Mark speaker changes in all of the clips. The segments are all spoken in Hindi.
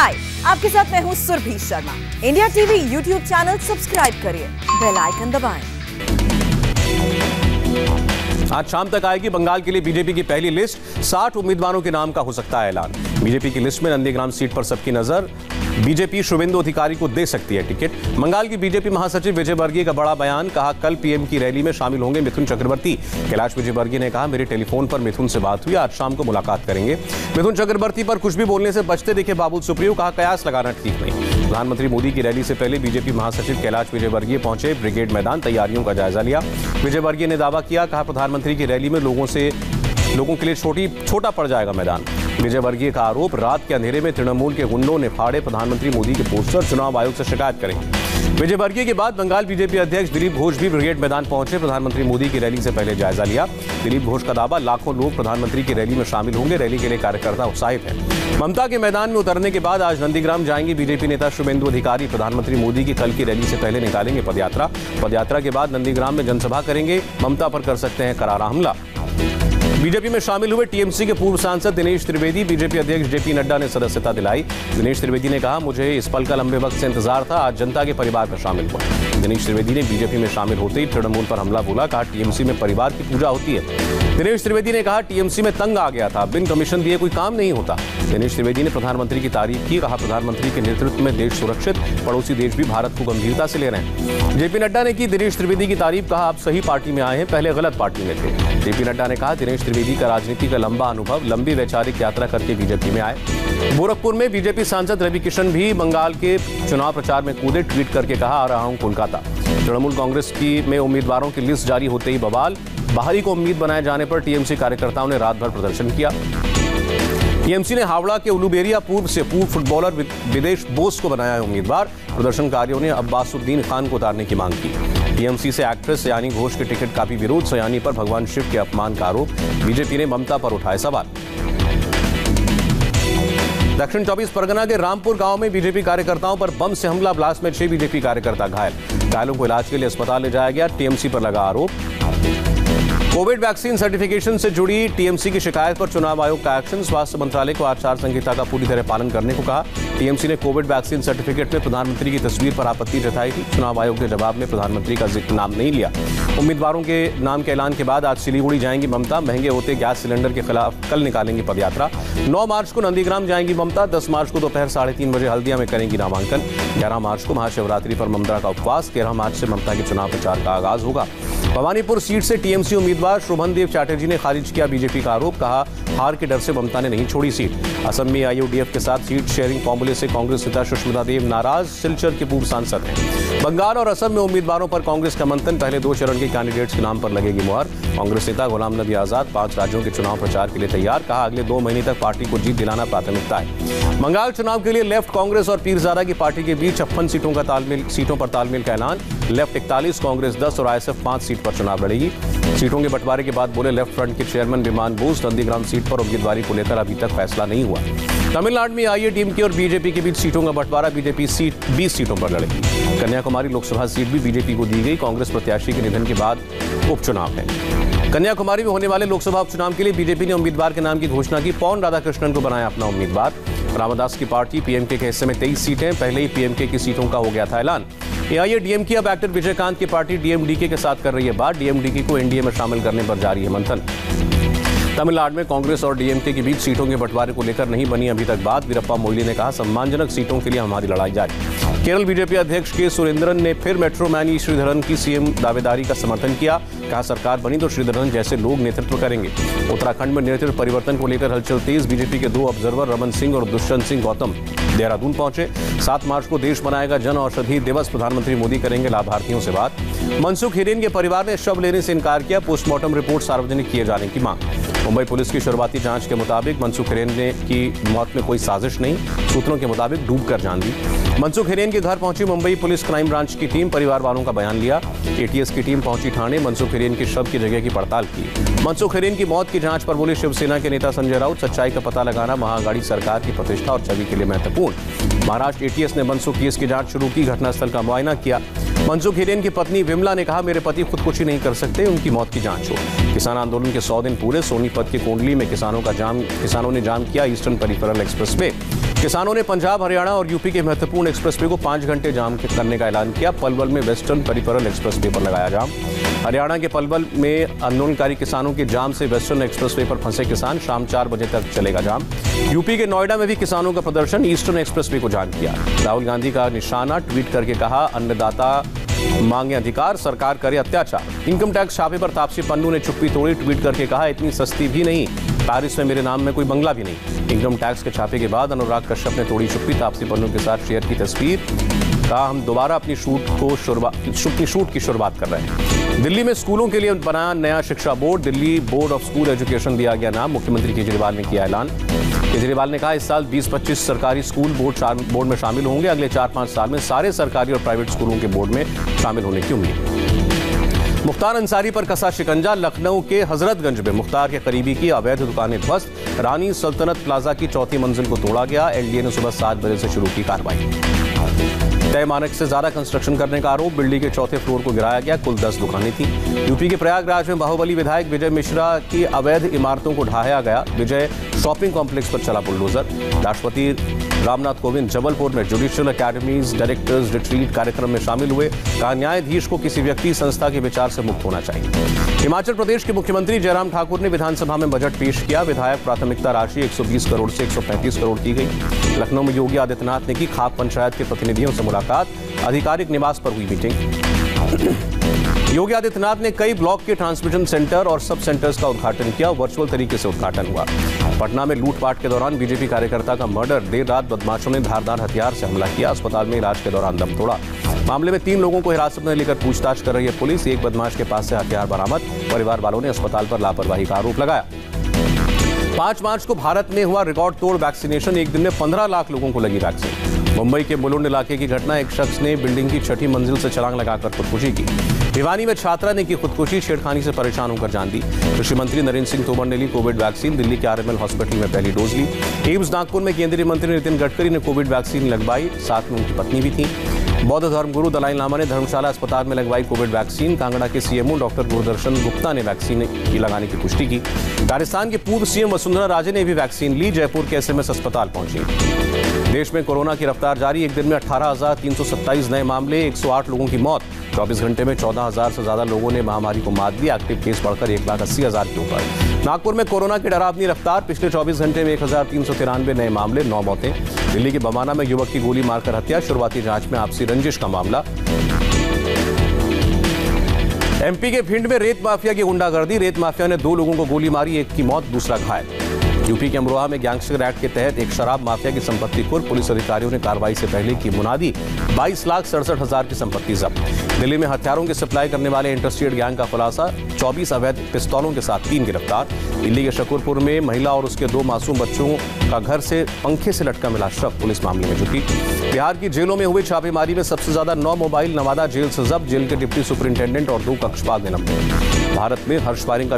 Speaker 1: हाय, आपके साथ मैं हूं Surbhi Sharma. India TV YouTube channel subscribe करिए, बेल आइकन दबाएं।
Speaker 2: आज शाम तक आएगी बंगाल के लिए बीजेपी की पहली लिस्ट। 60 उम्मीदवारों के नाम का हो सकता है ऐलान। बीजेपी की लिस्ट में नंदीग्राम सीट पर सबकी नजर। बीजेपी शुभेंदु अधिकारी को दे सकती है टिकट। बंगाल की बीजेपी महासचिव विजयवर्गीय का बड़ा बयान, कहा कल पीएम की रैली में शामिल होंगे मिथुन चक्रवर्ती। कैलाश विजयवर्गीय ने कहा मेरे टेलीफोन पर मिथुन से बात हुई, आज शाम को मुलाकात करेंगे। मिथुन चक्रवर्ती पर कुछ भी बोलने से बचते दिखे बाबुल सुप्रियो, कहा कयास लगाना ठीक नहीं। प्रधानमंत्री मोदी की रैली से पहले बीजेपी महासचिव कैलाश विजयवर्गीय पहुंचे, ब्रिगेड मैदान तैयारियों का जायजा लिया। विजयवर्गीय ने दावा किया, कहा प्रधानमंत्री की रैली में लोगों के लिए छोटा पड़ जाएगा मैदान। विजयवर्गीय का आरोप, रात के अंधेरे में तृणमूल के गुंडों ने फाड़े प्रधानमंत्री मोदी के पोस्टर, चुनाव आयोग से शिकायत करेंगे। विजयवर्गीय के बाद बंगाल बीजेपी अध्यक्ष दिलीप घोष भी ब्रिगेड मैदान पहुंचे, प्रधानमंत्री मोदी की रैली से पहले जायजा लिया। दिलीप घोष का दावा, लाखों लोग प्रधानमंत्री की रैली में शामिल होंगे, रैली के लिए कार्यकर्ता उत्साहित हैं। ममता के मैदान में उतरने के बाद आज नंदीग्राम जाएंगे बीजेपी नेता शुभेंदु अधिकारी। प्रधानमंत्री मोदी की कल की रैली से पहले निकालेंगे पदयात्रा के बाद नंदीग्राम में जनसभा करेंगे। ममता पर कर सकते हैं करारा हमला। बीजेपी में शामिल हुए टीएमसी के पूर्व सांसद दिनेश त्रिवेदी, बीजेपी अध्यक्ष जेपी नड्डा ने सदस्यता दिलाई। दिनेश त्रिवेदी ने कहा मुझे इस पल का लंबे वक्त से इंतजार था, आज जनता के परिवार में शामिल हुआ। दिनेश त्रिवेदी ने बीजेपी में शामिल होते ही तृणमूल पर हमला बोला, कहा टीएमसी में परिवार की पूजा होती है। दिनेश त्रिवेदी ने कहा टीएमसी में तंग आ गया था, बिन कमीशन दिए कोई काम नहीं होता। दिनेश त्रिवेदी ने प्रधानमंत्री की तारीफ की, कहा प्रधानमंत्री के नेतृत्व में देश सुरक्षित, पड़ोसी देश भी भारत को गंभीरता से ले रहे हैं। जेपी नड्डा ने की दिनेश त्रिवेदी की तारीफ, कहा आप सही पार्टी में आए हैं, पहले गलत पार्टी में थे। जेपी नड्डा ने कहा दिनेश त्रिवेदी का राजनीति का लंबा अनुभव, लंबी वैचारिक यात्रा करके बीजेपी में आए। गोरखपुर में बीजेपी सांसद रवि किशन भी बंगाल के चुनाव प्रचार में कूदे, ट्वीट करके कहा आ रहा हूं कोलकाता। तृणमूल कांग्रेस में उम्मीदवारों की लिस्ट जारी होते ही बवाल, बाहरी को उम्मीद बनाए जाने पर टीएमसी कार्यकर्ताओं ने रात भर प्रदर्शन किया। टीएमसी ने हावड़ा के उलूबेरिया पूर्व फुटबॉलर विदेश बोस को बनाया उम्मीदवार। प्रदर्शनकारियों ने अब्बासुद्दीन खान को उतारने की मांग की। टीएमसी से एक्ट्रेस सयानी घोष के टिकट का भी विरोध, सयानी पर भगवान शिव के अपमान का आरोप। बीजेपी ने ममता पर उठाए सवाल। दक्षिण 24 परगना के रामपुर गांव में बीजेपी कार्यकर्ताओं पर बम से हमला, ब्लास्ट में 6 बीजेपी कार्यकर्ता घायलों को इलाज के लिए अस्पताल ले जाया गया। टीएमसी पर लगा आरोप। कोविड वैक्सीन सर्टिफिकेशन से जुड़ी टीएमसी की शिकायत पर चुनाव आयोग का एक्शन, स्वास्थ्य मंत्रालय को आचार संहिता का पूरी तरह पालन करने को कहा। टीएमसी ने कोविड वैक्सीन सर्टिफिकेट में प्रधानमंत्री की तस्वीर पर आपत्ति जताई थी। चुनाव आयोग ने जवाब में प्रधानमंत्री का जिक्र नाम नहीं लिया। उम्मीदवारों के नाम के ऐलान के बाद आज सिलीगुड़ी जाएंगी ममता। महंगे होते गैस सिलेंडर के खिलाफ कल निकालेंगी पदयात्रा। 9 मार्च को नंदीग्राम जाएंगी ममता। 10 मार्च को दोपहर 3:30 बजे हल्दिया में करेंगी नामांकन। 11 मार्च को महाशिवरात्रि पर ममता का उपवास। 13 मार्च से ममता के चुनाव प्रचार का आगाज होगा। भवानीपुर सीट से टीएमसी उम्मीदवार शोभनदेव चैटर्जी ने खारिज किया बीजेपी का आरोप, कहा हार के डर से ममता ने नहीं छोड़ी सीट। असम में आईयूडीएफ के साथ सीट शेयरिंग फॉर्मूले से कांग्रेस नेता सुष्मिता देव नाराज, सिलचर के पूर्व सांसद हैं। बंगाल और असम में उम्मीदवारों पर कांग्रेस का मंथन, पहले 2 चरण के कैंडिडेट्स के नाम पर लगेगी मुहर। कांग्रेस नेता गुलाम नबी आजाद 5 राज्यों के चुनाव प्रचार के लिए तैयार, कहा अगले 2 महीने तक पार्टी को जीत दिलाना प्राथमिकता है। बंगाल चुनाव के लिए लेफ्ट कांग्रेस और पीरजादा की पार्टी के बीच 56 सीटों पर तालमेल का ऐलान। लेफ्ट 41, कांग्रेस 10 और आईएसएफ 5 सीट पर चुनाव लड़ेगी। सीटों के बंटवारे के बाद बोले लेफ्ट फ्रंट के चेयरमैन विमान बोस, नंदीग्राम सीट पर उम्मीदवारी को लेकर अभी तक फैसला नहीं हुआ। तमिलनाडु में आईएडीएमके और बीजेपी के बीच सीटों का बंटवारा, बीजेपी 20 सीटों पर लड़ेगी। कन्याकुमारी लोकसभा सीट भी बीजेपी को दी गई, कांग्रेस प्रत्याशी के निधन के बाद उपचुनाव है। कन्याकुमारी में होने वाले लोकसभा उपचुनाव के लिए बीजेपी ने उम्मीदवार के नाम की घोषणा की। पॉन राधाकृष्णन को बनाया अपना उम्मीदवार। रामदास की पार्टी पीएमके के हिस्से में 23 सीटें, पहले ही पीएमके की सीटों का हो गया था ऐलान। एआईएडीएमके अब एक्टर विजयकांत की पार्टी डीएमडीके के साथ कर रही है बात। डीएमडीके को एनडीए में शामिल करने पर जारी है मंथन। तमिलनाडु में कांग्रेस और डीएमके के बीच सीटों के बंटवारे को लेकर नहीं बनी अभी तक बात। वीरप्पा मोइली ने कहा सम्मानजनक सीटों के लिए हमारी लड़ाई जारी। केरल बीजेपी अध्यक्ष के सुरेंद्रन ने फिर मेट्रो मैन श्रीधरन की सीएम दावेदारी का समर्थन किया, कहा सरकार बनी तो श्रीधरन जैसे लोग नेतृत्व करेंगे। उत्तराखंड में नेतृत्व परिवर्तन को लेकर हलचल तेज, बीजेपी के 2 ऑब्जर्वर रमन सिंह और दुष्यंत सिंह गौतम देहरादून पहुंचे। 7 मार्च को देश मनाएगा जन औषधि दिवस, प्रधानमंत्री मोदी करेंगे लाभार्थियों से बात। मनसुख हिरेन के परिवार ने शव लेने से इनकार किया, पोस्टमार्टम रिपोर्ट सार्वजनिक किए जाने की मांग। मुंबई पुलिस की शुरुआती जांच के मुताबिक मनसुख हिरेन की मौत में कोई साजिश नहीं, सूत्रों के मुताबिक डूबकर जान दी। मनसुख हिरेन के घर पहुंची मुंबई पुलिस क्राइम ब्रांच की टीम, परिवार वालों का बयान लिया। एटीएस की टीम पहुंची थाने, मनसुख हिरेन के शव की जगह की पड़ताल की। मनसुख हिरेन की मौत की जांच पर बोले शिवसेना के नेता संजय राउत, सच्चाई का पता लगाना महाअघाड़ी सरकार की प्रतिष्ठा और छवि के लिए महत्वपूर्ण। महाराष्ट्र एटीएस ने मनसुख केस की जांच शुरू की, घटनास्थल का मुआयना किया। मनसुख हिरेन की पत्नी विमला ने कहा मेरे पति खुदकुशी नहीं कर सकते, उनकी मौत की जांच हो। किसान आंदोलन के 100 दिन पूरे, सोनीपत के कोंडली में किसानों ने जाम किया ईस्टर्न पेरिफेरल एक्सप्रेस वे। किसानों ने पंजाब, हरियाणा और यूपी के महत्वपूर्ण एक्सप्रेसवे को 5 घंटे जाम करने का ऐलान किया। पलवल में वेस्टर्न पेरिफेरल एक्सप्रेसवे पर लगाया जाम। हरियाणा के पलवल में आंदोलनकारी किसानों के जाम से वेस्टर्न एक्सप्रेसवे पर फंसे किसान, शाम 4 बजे तक चलेगा जाम। यूपी के नोएडा में भी किसानों का प्रदर्शन, ईस्टर्न एक्सप्रेसवे को जाम किया। राहुल गांधी का निशाना, ट्वीट करके कहा अन्नदाता मांगे अधिकार, सरकार करे अत्याचार। इनकम टैक्स छापे पर तापसी पन्नू ने चुप्पी तोड़ी, ट्वीट करके कहा इतनी सस्ती भी नहीं, पेरिस में मेरे नाम में कोई बंगला भी नहीं। इनकम टैक्स के छापे के बाद अनुराग कश्यप ने तोड़ी चुप्पी, तापसी पन्नू के साथ शेयर की तस्वीर, कहा हम दोबारा अपनी शूट की शुरुआत कर रहे हैं। दिल्ली में स्कूलों के लिए बनाया नया शिक्षा board, Delhi board of school education दिया गया नाम। मुख्यमंत्री केजरीवाल ने किया ऐलान। केजरीवाल ने कहा इस साल 20-25 सरकारी स्कूल बोर्ड में शामिल होंगे। अगले 4-5 साल में सारे सरकारी और प्राइवेट स्कूलों के बोर्ड में शामिल होने की उम्मीद। मुख्तार अंसारी पर कसा शिकंजा, लखनऊ के हजरतगंज में मुख्तार के करीबी की अवैध दुकानें ध्वस्त। रानी सल्तनत प्लाजा की चौथी मंजिल को तोड़ा गया। एलडीए ने सुबह 7 बजे से शुरू की कार्रवाई। तय मानक से ज्यादा कंस्ट्रक्शन करने का आरोप, बिल्डिंग के चौथे फ्लोर को गिराया गया। कुल 10 दुकानें थी। यूपी के प्रयागराज में बाहुबली विधायक विजय मिश्रा की अवैध इमारतों को ढहाया गया। विजय शॉपिंग कॉम्प्लेक्स पर चला बुलडोजर। राष्ट्रपति रामनाथ कोविंद जबलपुर में जुडिशियल अकेडमीज डायरेक्टर्स रिट्रीट कार्यक्रम में शामिल हुए। कहा न्यायाधीश को किसी व्यक्ति संस्था के विचार से मुक्त होना चाहिए। हिमाचल प्रदेश के मुख्यमंत्री जयराम ठाकुर ने विधानसभा में बजट पेश किया। विधायक प्राथमिकता राशि 120 करोड़ से 135 करोड़ की गई। लखनऊ में योगी आदित्यनाथ ने की खाप पंचायत के प्रतिनिधियों से मुलाकात। आधिकारिक निवास पर हुई मीटिंग। योगी आदित्यनाथ ने कई ब्लॉक के ट्रांसमिशन सेंटर और सब सेंटर्स का उद्घाटन किया। वर्चुअल तरीके से उद्घाटन हुआ। पटना में लूटपाट के दौरान बीजेपी कार्यकर्ता का मर्डर, देर रात बदमाशों ने धारदार हथियार से हमला किया। अस्पताल में इलाज के दौरान दम तोड़ा। मामले में 3 लोगों को हिरासत में लेकर पूछताछ कर रही है पुलिस। एक बदमाश के पास से हथियार बरामद। परिवार वालों ने अस्पताल पर लापरवाही का आरोप लगाया। 5 मार्च को भारत में हुआ रिकॉर्ड तोड़ वैक्सीनेशन। एक दिन में 15 लाख लोगों को लगी वैक्सीन। मुंबई के मुलुंड इलाके की घटना, एक शख्स ने बिल्डिंग की 6ठी मंजिल से छलांग लगाकर खुदकुशी की। भिवानी में छात्रा ने की खुदकुशी, छेड़खानी से परेशान होकर जान दी। कृषि मंत्री नरेंद्र सिंह तोमर ने ली कोविड वैक्सीन। दिल्ली के आरएमएल हॉस्पिटल में पहली डोज ली। एम्स नागपुर में केंद्रीय मंत्री नितिन गडकरी ने कोविड वैक्सीन लगवाई, साथ में उनकी पत्नी भी थी। बौद्ध धर्मगुरु दलाई लामा ने धर्मशाला अस्पताल में लगवाई कोविड वैक्सीन। कांगड़ा के सीएमओ डॉक्टर गुरदर्शन गुप्ता ने वैक्सीन की लगाने की पुष्टि की। राजस्थान के पूर्व सीएम वसुंधरा राजे ने भी वैक्सीन ली। जयपुर के एसएमएस अस्पताल पहुंची। देश में कोरोना की रफ्तार जारी। एक दिन में 18,327 नए मामले, 108 लोगों की मौत। 24 घंटे में 14,000 से ज्यादा लोगों ने महामारी को मात दी। एक्टिव केस बढ़कर 1,80,000 के ऊपर। नागपुर में कोरोना की डरावनी रफ्तार। पिछले 24 घंटे में 1,393 नए मामले, 9 मौतें। दिल्ली के बमाना में युवक की गोली मारकर हत्या। शुरुआती जांच में आपसी रंजिश का मामला। एमपी के भिंड में रेत माफिया की गुंडागर्दी। रेत माफिया ने 2 लोगों को गोली मारी, एक की मौत, दूसरा घायल। यूपी के अमरोहा में गैंगस्टर एक्ट के तहत एक शराब माफिया की संपत्ति कुर्क। पुलिस अधिकारियों ने कार्रवाई से पहले की मुनादी। 22,67,000 की संपत्ति जब्त। दिल्ली में हथियारों की सप्लाई करने वाले इंटरस्टेट गैंग का खुलासा। 24 अवैध पिस्तौलों के साथ 3 गिरफ्तार। दिल्ली के शकरपुर में महिला और उसके 2 मासूम बच्चों का घर से पंखे से लटका मिला शव। पुलिस मामले में जुटी। बिहार की जेलों में हुई छापेमारी में सबसे ज्यादा 9 मोबाइल नवादा जेल से जब्त। जेल के डिप्टी सुपरिंटेंडेंट और 2 कक्षपाल निलंबित। भरतपुर में हर्ष फायरिंग का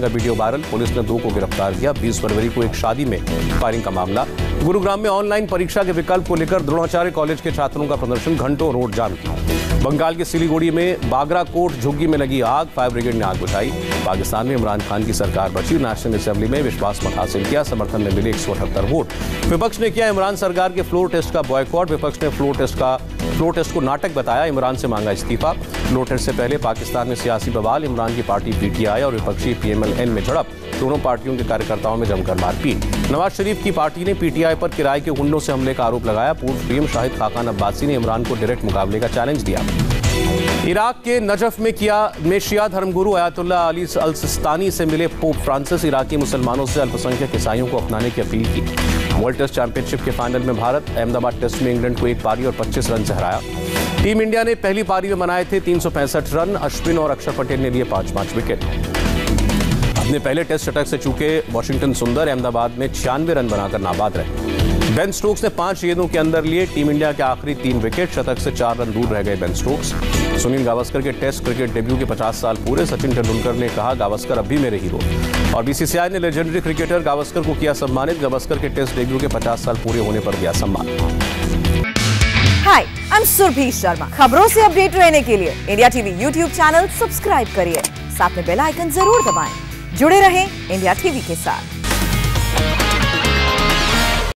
Speaker 2: वीडियो वायरल। पुलिस ने 2 को गिरफ्तार किया। 20 फरवरी को एक शादी में फायरिंग का मामला। गुरुग्राम में ऑनलाइन परीक्षा के विकल्प को लेकर द्रोणाचार्य कॉलेज के छात्रों का प्रदर्शन, घंटों रोड जाम किया। बंगाल के सिलीगुड़ी में बागराकोट झुग्गी में लगी आग। फायर ब्रिगेड ने आग बुझाई। पाकिस्तान में इमरान खान की सरकार बची। नेशनल असेंबली में विश्वास मत हासिल किया। समर्थन में मिले 178 वोट। विपक्ष ने किया इमरान सरकार के फ्लोर टेस्ट का बॉयकॉट। विपक्ष ने फ्लोर टेस्ट को नाटक बताया। इमरान से मांगा इस्तीफा। फ्लोर टेस्ट से पहले पाकिस्तान में सियासी बवाल। इमरान की पार्टी पीटीआई और विपक्षी पीएमएल-एन में झड़प। दोनों पार्टियों के कार्यकर्ताओं में जमकर मारपीट। नवाज शरीफ की पार्टी ने पीटीआई पर किराए के गुंडों से हमले का आरोप लगाया। पूर्व पीएम शाहिद खाकान अब्बासी ने इमरान को डायरेक्ट मुकाबले का चैलेंज दिया। इराक के नजफ में शिया धर्मगुरु अयातुल्लाह अली अल सिस्तानी से मिले पोप फ्रांसिस। इराकी मुसलमानों से अल्पसंख्यक ईसाइयों को अपनाने की अपील की। वर्ल्ड टेस्ट चैंपियनशिप के फाइनल में भारत अहमदाबाद टेस्ट में इंग्लैंड को 1 पारी और 25 रन से हराया। टीम इंडिया ने पहली पारी में बनाए थे 365 रन। अश्विन और अक्षर पटेल ने लिए 5 विकेट। अपने पहले टेस्ट शतक से चूके वाशिंगटन सुंदर अहमदाबाद में 96 रन बनाकर नाबाद रहे। बेन स्टोक्स ने 5 गेंदों के अंदर लिए टीम इंडिया के आखिरी 3 विकेट। शतक से 4 रन दूर रह गए बेन स्टोक्स। सुनील गावस्कर के टेस्ट क्रिकेट डेब्यू के 50 साल पूरे। सचिन तेंदुलकर ने कहा गावस्कर अब भी मेरे हीरो। और बीसीसीआई ने लेजेंडरी क्रिकेटर गावस्कर को किया सम्मानित। गावस्कर के टेस्ट डेब्यू के 50 साल पूरे होने पर दिया सम्मान।
Speaker 1: हाय, आई एम सुरभि शर्मा। खबरों से अपडेट रहने के लिए India TV YouTube channel subscribe करिए। साथ में बेल आइकन जरूर दबाएं। जुड़े रहें इंडिया टीवी के साथ।